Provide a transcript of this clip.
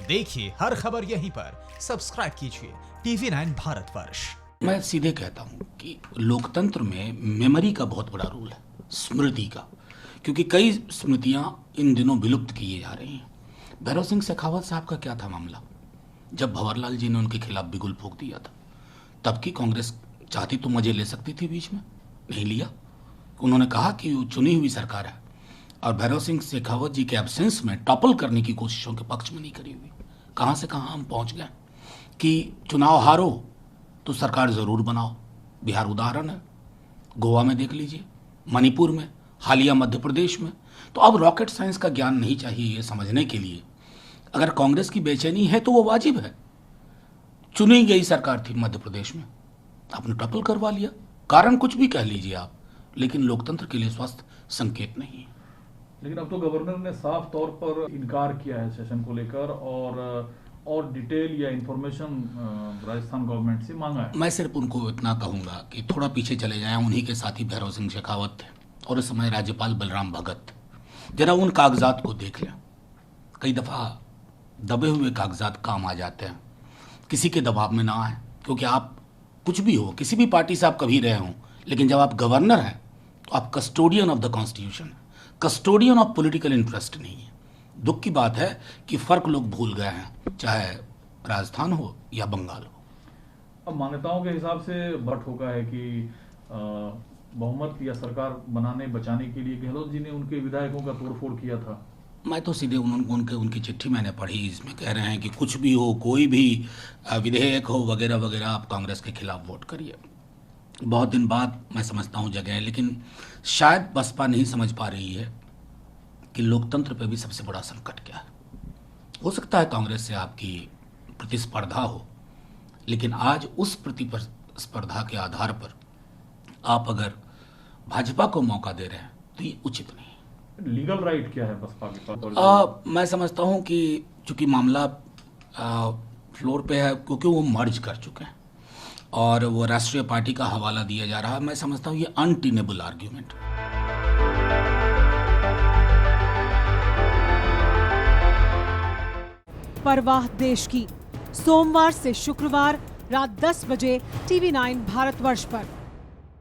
देखिए हर खबर यहीं पर, सब्सक्राइब कीजिए TV9 भारतवर्ष। मैं सीधे कहता हूं कि लोकतंत्र में मेमोरी का बहुत बड़ा रोल है, स्मृति का, क्योंकि कई स्मृतियां इन दिनों विलुप्त किए जा रही हैं। भैरव सिंह शेखावत साहब का क्या था मामला? जब भंवरलाल जी ने उनके खिलाफ बिगुल फूंक दिया था, तब की कांग्रेस चाहती तो मजे ले सकती थी, बीच में नहीं लिया। उन्होंने कहा कि वो चुनी हुई सरकार है और भैरव सिंह शेखावत जी के एब्सेंस में टॉपल करने की कोशिशों के पक्ष में नहीं करी हुई। कहाँ से कहाँ हम पहुँच गए कि चुनाव हारो तो सरकार ज़रूर बनाओ। बिहार उदाहरण है, गोवा में देख लीजिए, मणिपुर में, हालिया मध्य प्रदेश में। तो अब रॉकेट साइंस का ज्ञान नहीं चाहिए ये समझने के लिए, अगर कांग्रेस की बेचैनी है तो वो वाजिब है। चुनी गई सरकार थी मध्य प्रदेश में, आपने टॉपल करवा लिया, कारण कुछ भी कह लीजिए आप, लेकिन लोकतंत्र के लिए स्वस्थ संकेत नहीं है। लेकिन अब तो गवर्नर ने साफ तौर पर इनकार किया है सेशन को लेकर और डिटेल या इंफॉर्मेशन राजस्थान गवर्नमेंट से मांगा है। मैं सिर्फ उनको इतना कहूंगा कि थोड़ा पीछे चले जाएं, उन्हीं के साथी भैरव सिंह शेखावत थे और इस समय राज्यपाल बलराम भगत थे। जरा उन कागजात को देख लें। कई दफ़ा दबे हुए कागजात काम आ जाते हैं, किसी के दबाव में ना आए, क्योंकि आप कुछ भी हो, किसी भी पार्टी से आप कभी रहे हों, लेकिन जब आप गवर्नर हैं तो आप custodian of the constitution, custodian of political interest नहीं है। दुख की बात है कि फर्क लोग भूल गए हैं, चाहे राजस्थान हो या बंगाल हो। अब मान्यताओं के हिसाब से बट होगा है कि बहुमत या सरकार बनाने बचाने के लिए गहलोत जी ने उनके विधायकों का तोड़फोड़ किया था। मैं तो सीधे उनकी चिट्ठी मैंने पढ़ी, इसमें कह रहे हैं कि कुछ भी हो, कोई भी विधेयक हो वगैरह वगैरह, आप कांग्रेस के खिलाफ वोट करिए। बहुत दिन बाद मैं समझता हूँ जगह है, लेकिन शायद बसपा नहीं समझ पा रही है कि लोकतंत्र पे भी सबसे बड़ा संकट क्या है। हो सकता है कांग्रेस से आपकी प्रतिस्पर्धा हो, लेकिन आज उस प्रतिस्पर्धा के आधार पर आप अगर भाजपा को मौका दे रहे हैं तो ये उचित नहीं है। लीगल राइट क्या है बसपा के पास? मैं समझता हूँ कि चूंकि मामला फ्लोर पे है, क्योंकि वो मर्ज कर चुके हैं और वो राष्ट्रीय पार्टी का हवाला दिया जा रहा है, मैं समझता हूँ ये अनटेनेबल आर्ग्यूमेंट। परवाह देश की, सोमवार से शुक्रवार रात 10 बजे TV9 भारतवर्ष पर।